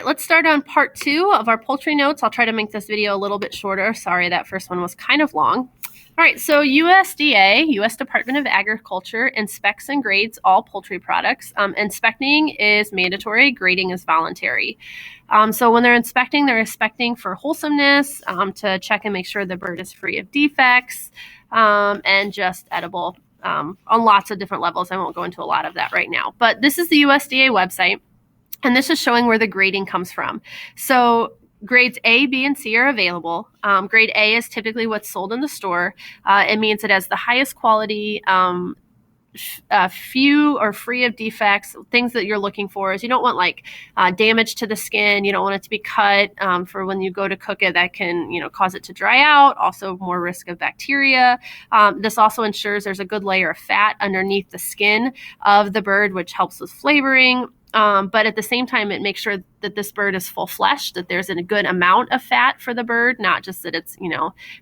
let's start on part 2 of our poultry notes. I'll try to make this video a little bit shorter. Sorry, that first one was kind of long. All right, so USDA, U.S. Department of Agriculture, inspects and grades all poultry products. Inspecting is mandatory, grading is voluntary. So when they're inspecting for wholesomeness, to check and make sure the bird is free of defects, and just edible on lots of different levels. I won't go into a lot of that right now. But this is the USDA website, and this is showing where the grading comes from. So grades A, B, and C are available. Grade A is typically what's sold in the store. It means it has the highest quality, few or free of defects. Things that you're looking for is you don't want like damage to the skin. You don't want it to be cut for when you go to cook it. That can cause it to dry out. Also more risk of bacteria. This also ensures there's a good layer of fat underneath the skin of the bird, which helps with flavoring. But at the same time, it makes sure that this bird is full flesh, that there's a good amount of fat for the bird, not just that it's,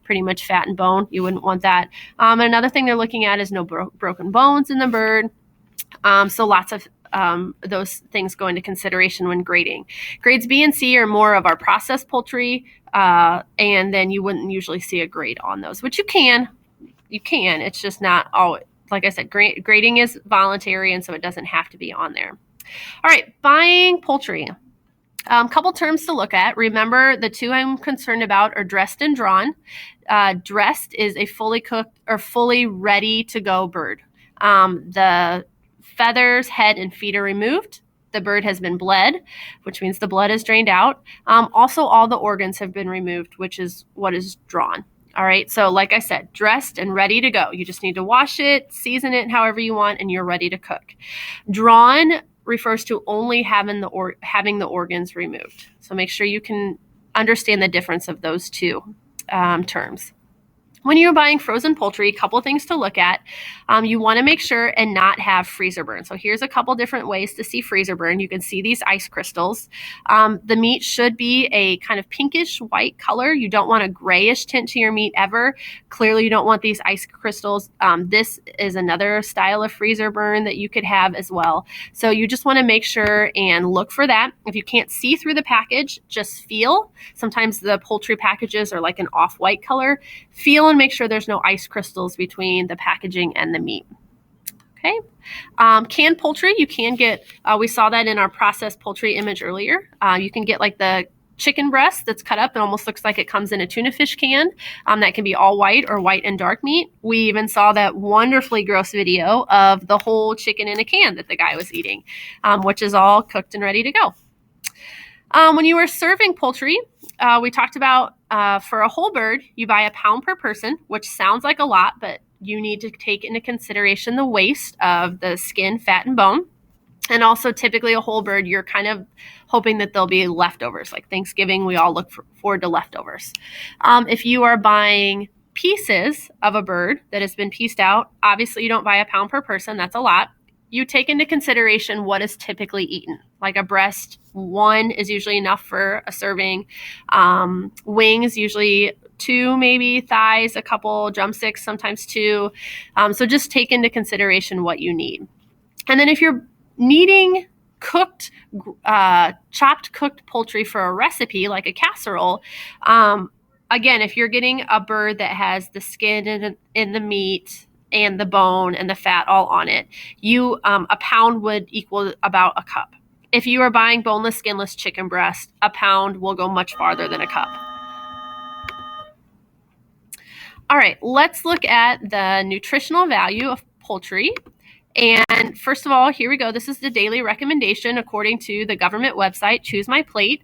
pretty much fat and bone. You wouldn't want that. And another thing they're looking at is no broken bones in the bird. So lots of those things go into consideration when grading. Grades B and C are more of our processed poultry, and then you wouldn't usually see a grade on those, which you can. It's just not always. Like I said, grading is voluntary, and so it doesn't have to be on there. All right, buying poultry. Couple terms to look at. Remember, the two I'm concerned about are dressed and drawn. Dressed is a fully cooked or fully ready to go bird. The feathers, head, and feet are removed. The bird has been bled, which means the blood is drained out. Also, all the organs have been removed, which is what is drawn. All right, so like I said, dressed and ready to go. You just need to wash it, season it however you want, and you're ready to cook. Drawn refers to only having the organs removed. So make sure you can understand the difference of those two terms. When you're buying frozen poultry, a couple things to look at. You want to make sure and not have freezer burn. So here's a couple different ways to see freezer burn. You can see these ice crystals. The meat should be a kind of pinkish white color. You don't want a grayish tint to your meat ever. Clearly, you don't want these ice crystals. This is another style of freezer burn that you could have as well. So you just want to make sure and look for that. If you can't see through the package, just feel. Sometimes the poultry packages are like an off-white color. Feel and make sure there's no ice crystals between the packaging and the meat. Okay. Canned poultry, you can get, we saw that in our processed poultry image earlier. You can get like the chicken breast that's cut up and almost looks like it comes in a tuna fish can. That can be all white or white and dark meat. We even saw that wonderfully gross video of the whole chicken in a can that the guy was eating, which is all cooked and ready to go. When you are serving poultry, we talked about for a whole bird, you buy a pound per person, which sounds like a lot, but you need to take into consideration the waste of the skin, fat, and bone. And also typically a whole bird, you're kind of hoping that there'll be leftovers. Like Thanksgiving, we all look forward to leftovers. If you are buying pieces of a bird that has been pieced out, obviously you don't buy a pound per person. That's a lot. You take into consideration what is typically eaten. Like a breast, one is usually enough for a serving. Wings, usually 2 maybe. Thighs, a couple. Drumsticks, sometimes 2. So just take into consideration what you need. And then if you're needing chopped cooked poultry for a recipe, like a casserole, again, if you're getting a bird that has the skin in the meat and the bone and the fat all on it, a pound would equal about a cup. If you are buying boneless, skinless chicken breast, a pound will go much farther than a cup. All right, let's look at the nutritional value of poultry. And first of all, here we go. This is the daily recommendation according to the government website, Choose My Plate.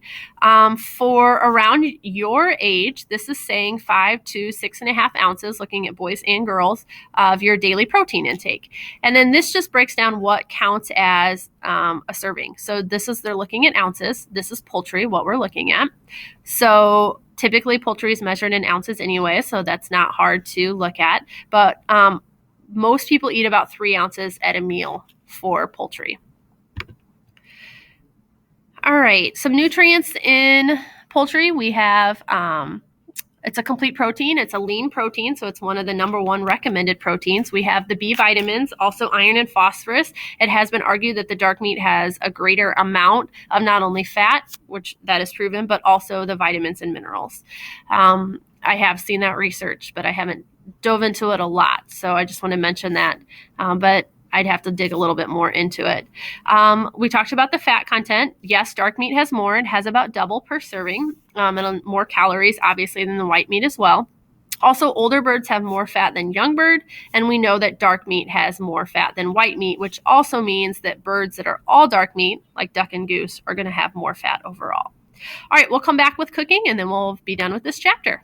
For around your age, this is saying 5 to 6.5 ounces, looking at boys and girls, of your daily protein intake. And then this just breaks down what counts as a serving. So they're looking at ounces. This is poultry, what we're looking at. So typically poultry is measured in ounces anyway, so that's not hard to look at. But most people eat about 3 ounces at a meal for poultry. All right, some nutrients in poultry. We have It's a complete protein. It's a lean protein, so it's one of the #1 recommended proteins. We have the B vitamins, also iron and phosphorus. It has been argued that the dark meat has a greater amount of not only fat, which that is proven, but also the vitamins and minerals. I have seen that research, but I haven't dove into it a lot, so I just want to mention that. But I'd have to dig a little bit more into it. We talked about the fat content. Yes, dark meat has more. It has about double per serving, and more calories, obviously, than the white meat as well. Also, older birds have more fat than young bird, and we know that dark meat has more fat than white meat, which also means that birds that are all dark meat, like duck and goose, are going to have more fat overall. All right, we'll come back with cooking, and then we'll be done with this chapter.